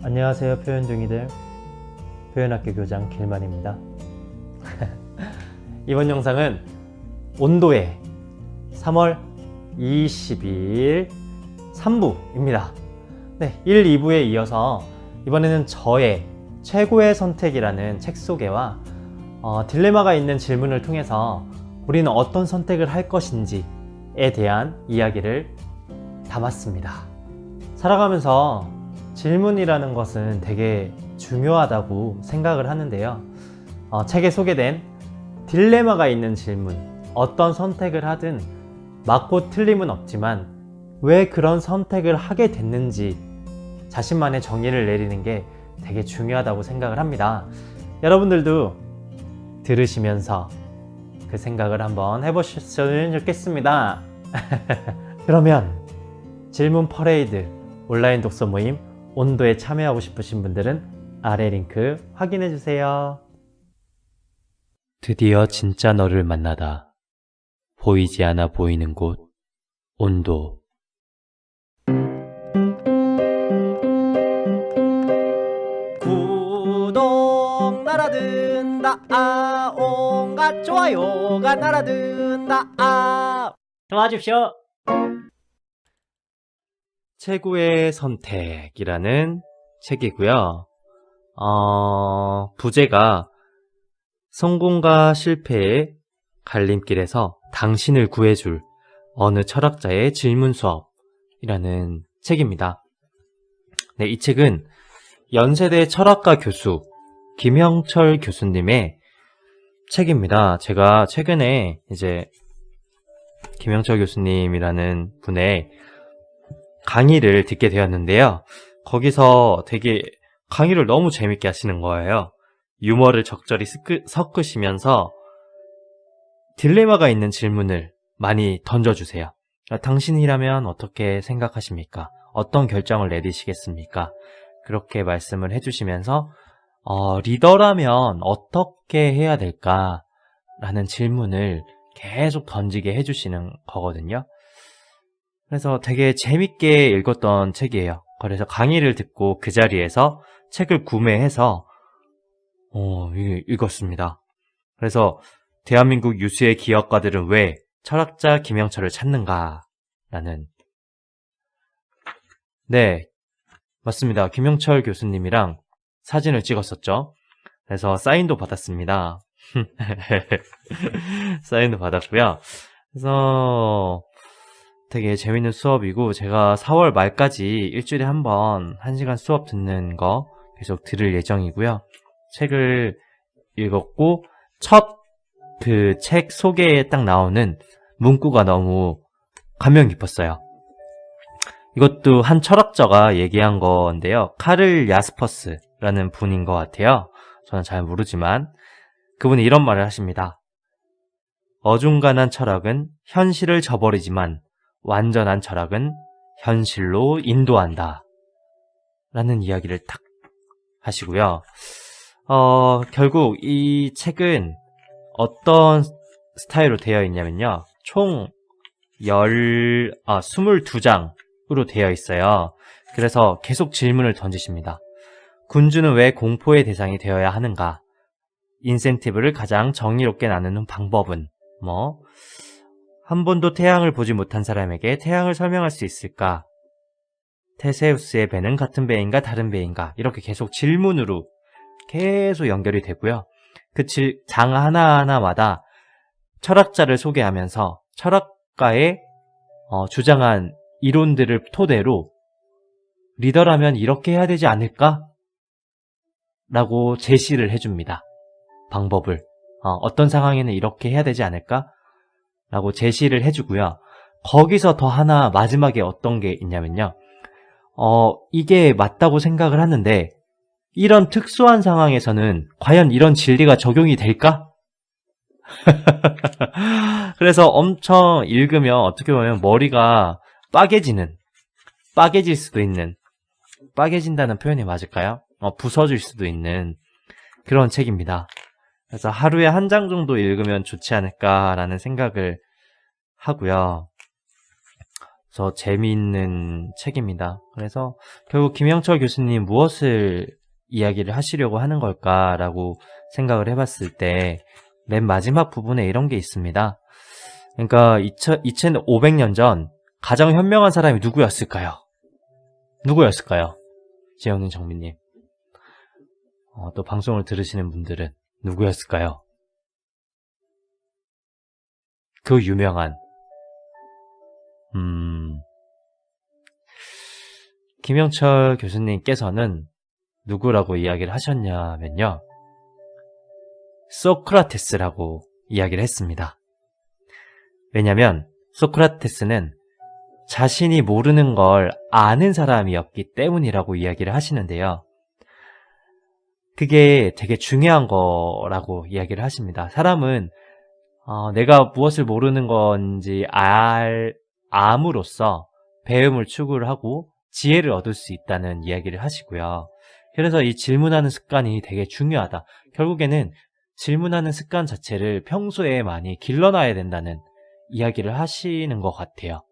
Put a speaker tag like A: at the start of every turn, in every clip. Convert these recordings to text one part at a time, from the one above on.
A: 안녕하세요 표현둥이들, 표현학교 교장 길만입니다. 이번 영상은 온도의 3월 20일 3부입니다. 네, 1, 2부에 이어서 이번에는 저의 최고의 선택이라는 책 소개와 딜레마가 있는 질문을 통해서 우리는 어떤 선택을 할 것인지에 대한 이야기를 담았습니다. 살아가면서 질문이라는 것은 되게 중요하다고 생각을 하는데요. 책에 소개된 딜레마가 있는 질문, 어떤 선택을 하든 맞고 틀림은 없지만 왜 그런 선택을 하게 됐는지 자신만의 정의를 내리는 게 되게 중요하다고 생각을 합니다. 여러분들도 들으시면서 그 생각을 한번 해보셨으면 좋겠습니다. 그러면 질문 퍼레이드 온라인 독서 모임 온도에 참여하고 싶으신 분들은 아래 링크 확인해 주세요.
B: 드디어 진짜 너를 만나다. 보이지 않아 보이는 곳, 온도.
A: 구독 날아든다, 온갖 좋아요가 날아든다. 도와주십시오.
B: 최고의 선택이라는 책이고요. 부제가 성공과 실패의 갈림길에서 당신을 구해줄 어느 철학자의 질문 수업이라는 책입니다. 네, 이 책은 연세대 철학과 교수 김영철 교수님의 책입니다. 제가 최근에 이제 김영철 교수님이라는 분의 강의를 듣게 되었는데요. 거기서 되게 강의를 너무 재밌게 하시는 거예요. 유머를 적절히 섞으시면서 딜레마가 있는 질문을 많이 던져주세요. 당신이라면 어떻게 생각하십니까? 어떤 결정을 내리시겠습니까? 그렇게 말씀을 해주시면서 리더라면 어떻게 해야 될까? 라는 질문을 계속 던지게 해주시는 거거든요. 그래서 되게 재밌게 읽었던 책이에요. 그래서 강의를 듣고 그 자리에서 책을 구매해서 읽었습니다. 그래서 대한민국 유수의 기업가들은 왜 철학자 김영철을 찾는가? 라는. 네, 맞습니다. 김영철 교수님이랑 사진을 찍었었죠. 그래서 사인도 받았습니다. 사인도 받았고요. 그래서 되게 재밌는 수업이고, 제가 4월 말까지 일주일에 한 번 1시간 수업 듣는 거 계속 들을 예정이고요. 책을 읽었고, 첫 그 책 소개에 딱 나오는 문구가 너무 감명 깊었어요. 이것도 한 철학자가 얘기한 건데요. 카를 야스퍼스라는 분인 것 같아요. 저는 잘 모르지만 그분이 이런 말을 하십니다. 어중간한 철학은 현실을 저버리지만 완전한 철학은 현실로 인도한다. 라는 이야기를 딱 하시고요. 결국 이 책은 어떤 스타일로 되어 있냐면요. 총 22장으로 되어 있어요. 그래서 계속 질문을 던지십니다. 군주는 왜 공포의 대상이 되어야 하는가? 인센티브를 가장 정의롭게 나누는 방법은? 한 번도 태양을 보지 못한 사람에게 태양을 설명할 수 있을까? 테세우스의 배는 같은 배인가 다른 배인가? 이렇게 계속 질문으로 계속 연결이 되고요. 그 장 하나하나마다 철학자를 소개하면서 철학가의 주장한 이론들을 토대로 리더라면 이렇게 해야 되지 않을까? 라고 제시를 해줍니다. 방법을. 어떤 상황에는 이렇게 해야 되지 않을까? 라고 제시를 해주고요. 거기서 더 하나 마지막에 어떤 게 있냐면요. 이게 맞다고 생각을 하는데 이런 특수한 상황에서는 과연 이런 진리가 적용이 될까? 그래서 엄청 읽으면 어떻게 보면 머리가 빠개질 수도 있는, 빠개진다는 표현이 맞을까요? 부서질 수도 있는 그런 책입니다. 그래서 하루에 한 장 정도 읽으면 좋지 않을까라는 생각을 하고요. 저 재미있는 책입니다. 그래서 결국 김영철 교수님 무엇을 이야기를 하시려고 하는 걸까라고 생각을 해봤을 때 맨 마지막 부분에 이런 게 있습니다. 그러니까 2500년 전 가장 현명한 사람이 누구였을까요? 누구였을까요? 지영님, 정민님. 또 방송을 들으시는 분들은 누구였을까요? 그 유명한 김영철 교수님께서는 누구라고 이야기를 하셨냐면요. 소크라테스라고 이야기를 했습니다. 왜냐면 소크라테스는 자신이 모르는 걸 아는 사람이었기 때문이라고 이야기를 하시는데요. 그게 되게 중요한 거라고 이야기를 하십니다. 사람은 내가 무엇을 모르는 건지 암으로써 배움을 추구를 하고 지혜를 얻을 수 있다는 이야기를 하시고요. 그래서 이 질문하는 습관이 되게 중요하다. 결국에는 질문하는 습관 자체를 평소에 많이 길러놔야 된다는 이야기를 하시는 것 같아요.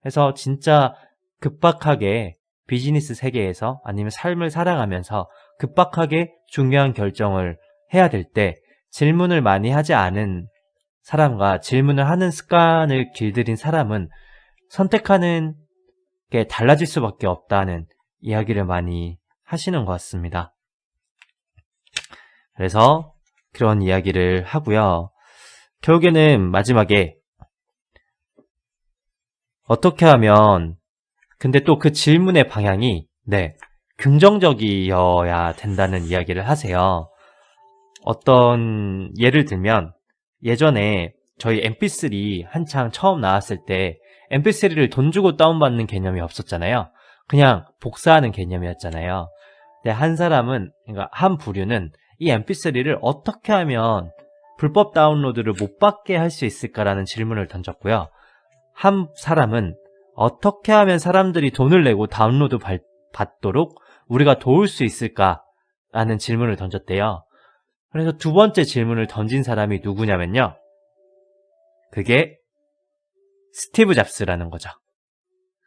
B: 그래서 진짜 급박하게 비즈니스 세계에서 아니면 삶을 살아가면서 급박하게 중요한 결정을 해야 될 때 질문을 많이 하지 않은 사람과 질문을 하는 습관을 길들인 사람은 선택하는 게 달라질 수밖에 없다는 이야기를 많이 하시는 것 같습니다. 그래서 그런 이야기를 하고요. 결국에는 마지막에 어떻게 하면 근데 또 그 질문의 방향이 긍정적이어야 된다는 이야기를 하세요. 어떤 예를 들면 예전에 저희 MP3 한창 처음 나왔을 때 MP3를 돈 주고 다운받는 개념이 없었잖아요. 그냥 복사하는 개념이었잖아요. 근데 한 사람은, 그러니까 한 부류는 이 MP3를 어떻게 하면 불법 다운로드를 못 받게 할 수 있을까라는 질문을 던졌고요. 한 사람은 어떻게 하면 사람들이 돈을 내고 다운로드 받도록 우리가 도울 수 있을까라는 질문을 던졌대요. 그래서 두 번째 질문을 던진 사람이 누구냐면요. 그게 스티브 잡스라는 거죠.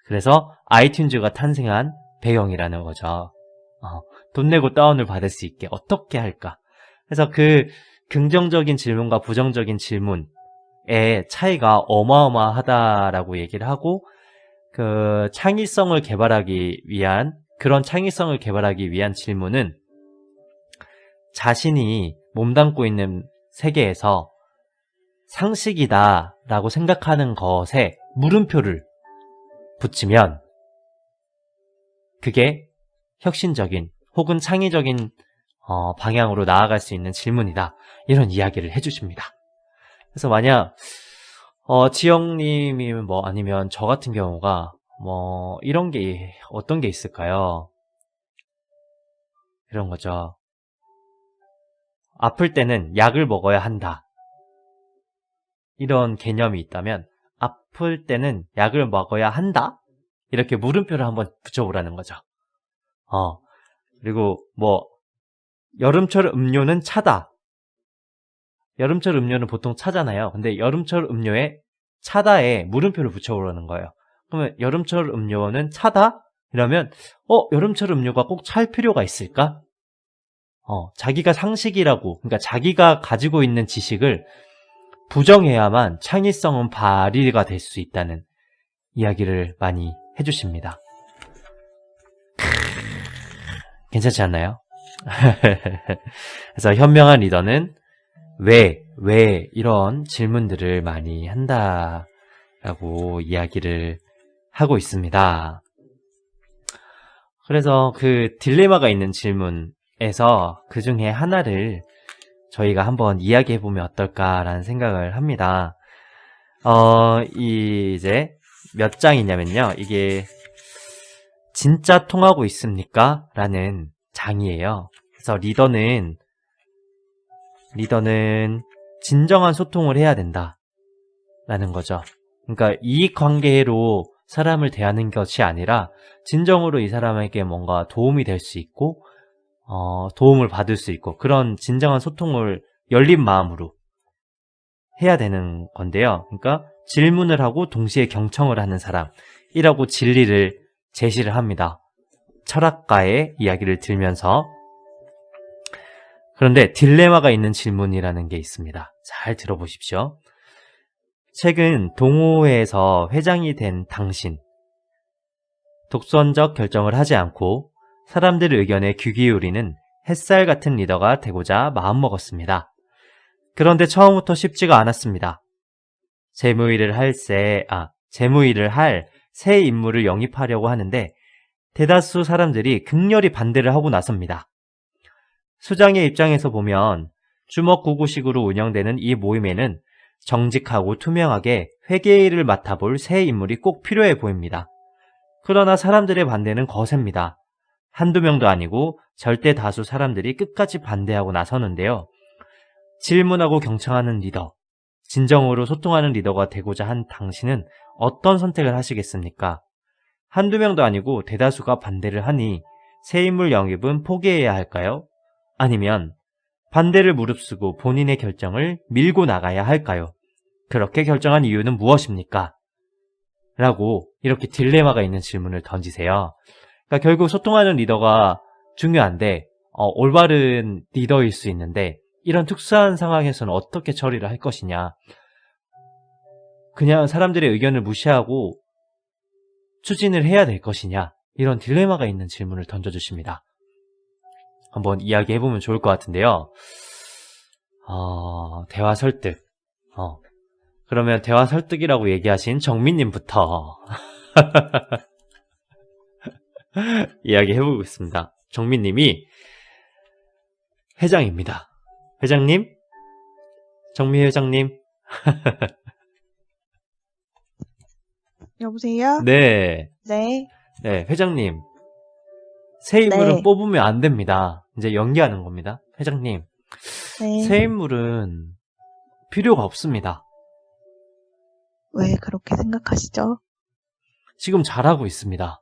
B: 그래서 아이튠즈가 탄생한 배경이라는 거죠. 돈 내고 다운을 받을 수 있게 어떻게 할까? 그래서 그 긍정적인 질문과 부정적인 질문의 차이가 어마어마하다라고 얘기를 하고 그 창의성을 개발하기 위한 질문은 자신이 몸담고 있는 세계에서 상식이다라고 생각하는 것에 물음표를 붙이면 그게 혁신적인 혹은 창의적인 방향으로 나아갈 수 있는 질문이다. 이런 이야기를 해주십니다. 그래서 만약 지영님이 아니면 저 같은 경우가 이런 게 어떤 게 있을까요? 이런 거죠. 아플 때는 약을 먹어야 한다. 이런 개념이 있다면 아플 때는 약을 먹어야 한다? 이렇게 물음표를 한번 붙여보라는 거죠. 그리고 여름철 음료는 차다. 여름철 음료는 보통 차잖아요. 근데 여름철 음료에 차다에 물음표를 붙여보라는 거예요. 그러면 여름철 음료는 차다? 이러면 여름철 음료가 꼭 찰 필요가 있을까? 자기가 상식이라고, 그러니까 자기가 가지고 있는 지식을 부정해야만 창의성은 발휘가 될 수 있다는 이야기를 많이 해주십니다. 괜찮지 않나요? 그래서 현명한 리더는 왜 이런 질문들을 많이 한다라고 이야기를 하고 있습니다. 그래서 그 딜레마가 있는 질문에서 그 중에 하나를 저희가 한번 이야기해보면 어떨까라는 생각을 합니다. 이제 몇 장이냐면요. 이게 진짜 통하고 있습니까? 라는 장이에요. 그래서 리더는 진정한 소통을 해야 된다. 라는 거죠. 그러니까 이익관계로 사람을 대하는 것이 아니라 진정으로 이 사람에게 뭔가 도움이 될 수 있고 도움을 받을 수 있고 그런 진정한 소통을 열린 마음으로 해야 되는 건데요. 그러니까 질문을 하고 동시에 경청을 하는 사람이라고 진리를 제시를 합니다. 철학가의 이야기를 들면서. 그런데 딜레마가 있는 질문이라는 게 있습니다. 잘 들어보십시오. 최근 동호회에서 회장이 된 당신, 독선적 결정을 하지 않고 사람들의 의견에 귀 기울이는 햇살 같은 리더가 되고자 마음먹었습니다. 그런데 처음부터 쉽지가 않았습니다. 재무일을 할 새 인물을 영입하려고 하는데 대다수 사람들이 극렬히 반대를 하고 나섭니다. 수장의 입장에서 보면 주먹구구식으로 운영되는 이 모임에는 정직하고 투명하게 회계일을 맡아볼 새 인물이 꼭 필요해 보입니다. 그러나 사람들의 반대는 거셉니다. 한두 명도 아니고 절대 다수 사람들이 끝까지 반대하고 나서는데요. 질문하고 경청하는 리더, 진정으로 소통하는 리더가 되고자 한 당신은 어떤 선택을 하시겠습니까? 한두 명도 아니고 대다수가 반대를 하니 새 인물 영입은 포기해야 할까요? 아니면 반대를 무릅쓰고 본인의 결정을 밀고 나가야 할까요? 그렇게 결정한 이유는 무엇입니까? 라고 이렇게 딜레마가 있는 질문을 던지세요. 그러니까 결국 소통하는 리더가 중요한데 올바른 리더일 수 있는데 이런 특수한 상황에서는 어떻게 처리를 할 것이냐. 그냥 사람들의 의견을 무시하고 추진을 해야 될 것이냐. 이런 딜레마가 있는 질문을 던져주십니다. 한번 이야기해보면 좋을 것 같은데요. 대화 설득. 그러면 대화 설득이라고 얘기하신 정민님부터 이야기해보겠습니다. 정민님이 회장입니다. 회장님? 정미 회장님?
C: 여보세요?
B: 네.
C: 네.
B: 네, 회장님. 새 인물은
C: 네.
B: 뽑으면 안 됩니다. 이제 연기하는 겁니다. 회장님.
C: 네.
B: 새 인물은 필요가 없습니다.
C: 왜 그렇게 생각하시죠?
B: 지금 잘하고 있습니다.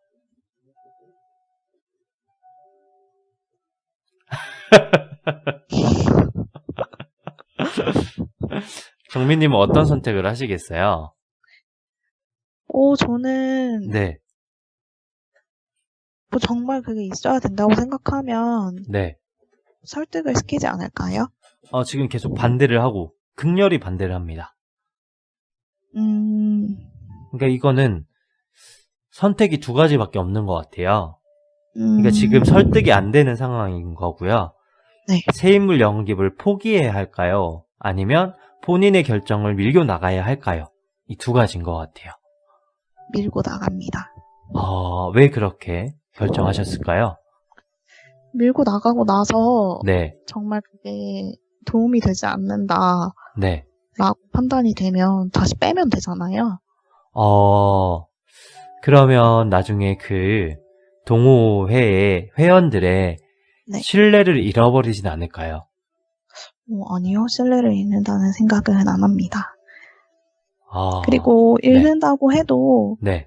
B: 정민님은 어떤 선택을 하시겠어요?
C: 저는
B: 네,
C: 뭐 정말 그게 있어야 된다고 생각하면
B: 네.
C: 설득을 시키지 않을까요?
B: 지금 계속 반대를 하고 극렬히 반대를 합니다. 그러니까 이거는 선택이 두 가지밖에 없는 것 같아요. 그러니까 지금 설득이 안 되는 상황인 거고요.
C: 네.
B: 새 인물 영입을 포기해야 할까요? 아니면 본인의 결정을 밀고 나가야 할까요? 이 두 가지인 것 같아요.
C: 밀고 나갑니다.
B: 왜 그렇게 결정하셨을까요?
C: 밀고 나가고 나서
B: 네,
C: 정말 그게 도움이 되지 않는다라고
B: 네.
C: 판단이 되면 다시 빼면 되잖아요.
B: 그러면 나중에 그 동호회의 회원들의
C: 네.
B: 신뢰를 잃어버리진 않을까요?
C: 아니요. 신뢰를 잃는다는 생각은 안 합니다.
B: 아,
C: 그리고 잃는다고 해도
B: 네.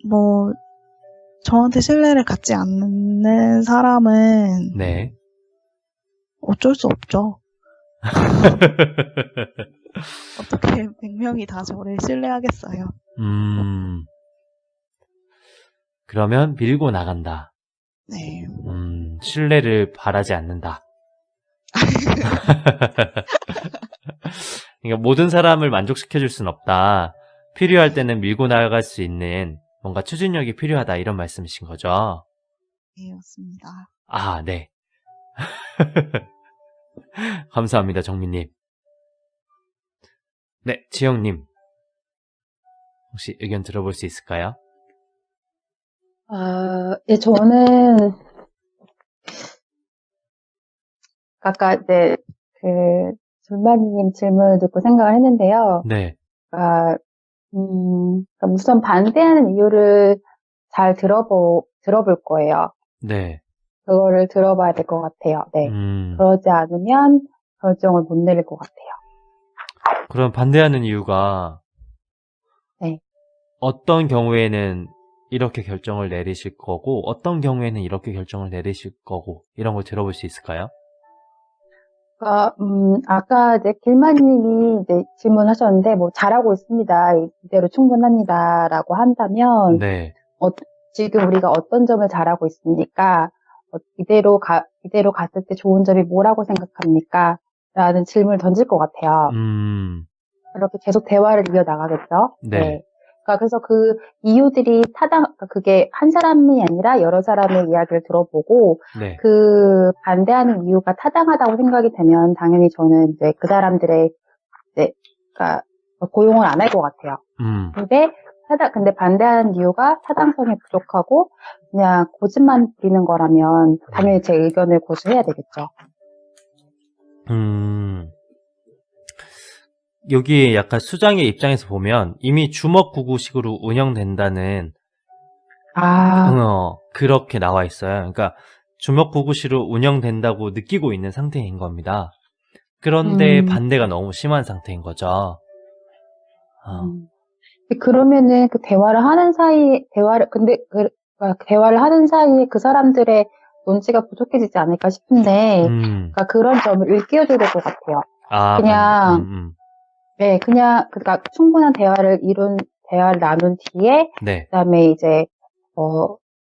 C: 뭐 저한테 신뢰를 갖지 않는 사람은
B: 네.
C: 어쩔 수 없죠. 어떻게 100명이 다 저를 신뢰하겠어요.
B: 그러면 밀고 나간다.
C: 네.
B: 신뢰를 바라지 않는다. 그러니까 모든 사람을 만족시켜줄 순 없다. 필요할 때는 밀고 나갈 수 있는 뭔가 추진력이 필요하다. 이런 말씀이신 거죠?
C: 네, 맞습니다.
B: 아, 네. 감사합니다, 정민님. 네, 지영님. 혹시 의견 들어볼 수 있을까요?
D: 예, 저는 아까 이제 줄마리님 질문을 듣고 생각을 했는데요.
B: 네,
D: 그러니까 우선 반대하는 이유를 잘 들어볼 거예요.
B: 네.
D: 그거를 들어봐야 될 것 같아요. 네. 그러지 않으면 결정을 못 내릴 것 같아요.
B: 그럼 반대하는 이유가
D: 네.
B: 어떤 경우에는 이렇게 결정을 내리실 거고 어떤 경우에는 이렇게 결정을 내리실 거고 이런 걸 들어볼 수 있을까요?
D: 아까 이제 길마님이 이제 질문하셨는데, 뭐, 잘하고 있습니다. 이대로 충분합니다. 라고 한다면,
B: 네.
D: 지금 우리가 어떤 점을 잘하고 있습니까? 이대로 갔을 때 좋은 점이 뭐라고 생각합니까? 라는 질문을 던질 것 같아요. 그렇게 계속 대화를 이어나가겠죠?
B: 네.
D: 그래서 그 이유들이 그게 한 사람이 아니라 여러 사람의 이야기를 들어보고,
B: 네.
D: 그 반대하는 이유가 타당하다고 생각이 되면, 당연히 저는 이제 그 사람들의, 그러니까 고용을 안 할 것 같아요. 근데 반대하는 이유가 타당성이 부족하고, 그냥 고집만 부리는 거라면, 당연히 제 의견을 고수해야 되겠죠.
B: 여기 약간 수장의 입장에서 보면 이미 주먹구구식으로 운영된다는 그렇게 나와 있어요. 그러니까 주먹구구식으로 운영된다고 느끼고 있는 상태인 겁니다. 그런데 반대가 너무 심한 상태인 거죠.
D: 그러면은 그 대화를 하는 사이에 그 사람들의 논지가 부족해지지 않을까 싶은데, 그러니까 그런 점을 일깨워줘야 될 것 같아요. 그러니까 충분한 대화를 나눈 뒤에,
B: 네.
D: 그다음에 이제,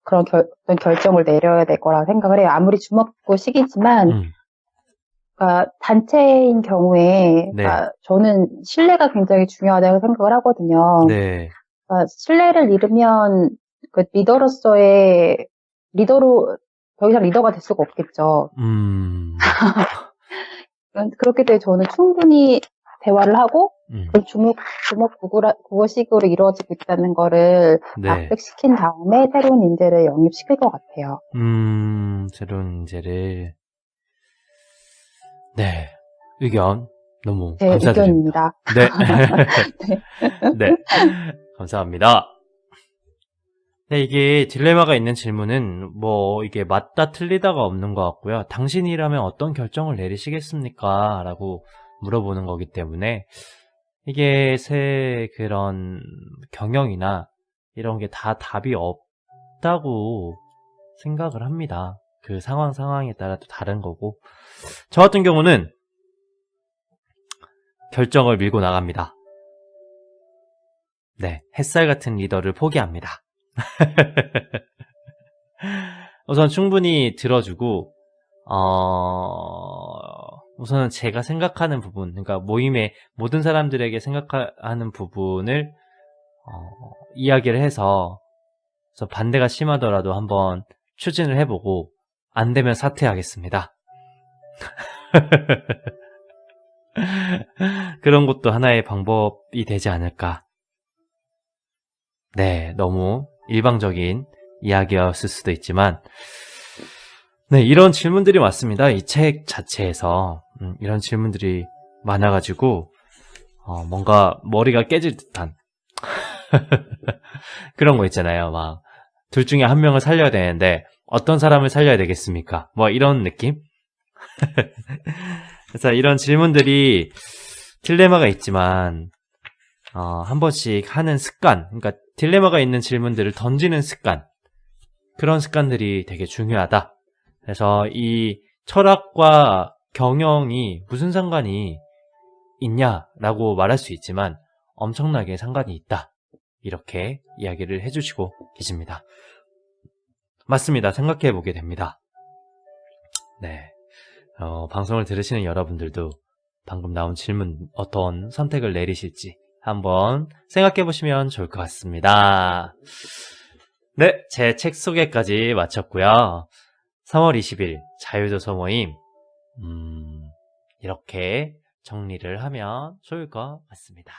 D: 그런 어떤 결정을 내려야 될 거라고 생각을 해요. 아무리 주먹구 시기지만, 그러니까 단체인 경우에, 그러니까 저는 신뢰가 굉장히 중요하다고 생각을 하거든요.
B: 네.
D: 그러니까 신뢰를 잃으면, 그 더 이상 리더가 될 수가 없겠죠. 그렇기 때문에 저는 충분히 대화를 하고, 그걸 주먹구구식으로 이루어지고 있다는 거를 납득시킨 다음에 새로운 인재를 영입시킬 것 같아요.
B: 새로운 인재를. 네. 의견 너무
D: 제
B: 감사드립니다.
D: 의견입니다.
B: 네. 감사합니다. 네, 이게 딜레마가 있는 질문은 뭐 이게 맞다 틀리다가 없는 것 같고요. 당신이라면 어떤 결정을 내리시겠습니까? 라고 물어보는 거기 때문에 이게 그런 경영이나 이런 게 다 답이 없다고 생각을 합니다. 그 상황에 따라 또 다른 거고. 저 같은 경우는 결정을 밀고 나갑니다. 네, 햇살 같은 리더를 포기합니다. 우선 충분히 들어주고, 우선은 제가 생각하는 부분, 그러니까 모임의 모든 사람들에게 생각하는 부분을, 이야기를 해서, 그래서 반대가 심하더라도 한번 추진을 해보고, 안 되면 사퇴하겠습니다. 그런 것도 하나의 방법이 되지 않을까. 네, 너무 일방적인 이야기였을 수도 있지만, 네, 이런 질문들이 많습니다. 이 책 자체에서 이런 질문들이 많아가지고 뭔가 머리가 깨질 듯한 그런 거 있잖아요. 막 둘 중에 한 명을 살려야 되는데 어떤 사람을 살려야 되겠습니까? 뭐 이런 느낌? 그래서 이런 질문들이 딜레마가 있지만 한 번씩 하는 습관, 그러니까 딜레마가 있는 질문들을 던지는 습관, 그런 습관들이 되게 중요하다. 그래서 이 철학과 경영이 무슨 상관이 있냐라고 말할 수 있지만 엄청나게 상관이 있다. 이렇게 이야기를 해주시고 계십니다. 맞습니다. 생각해보게 됩니다. 네, 방송을 들으시는 여러분들도 방금 나온 질문 어떤 선택을 내리실지 한번 생각해보시면 좋을 것 같습니다. 네, 제 책 소개까지 마쳤고요. 3월 20일 자유도서 모임 이렇게 정리를 하면 좋을 것 같습니다.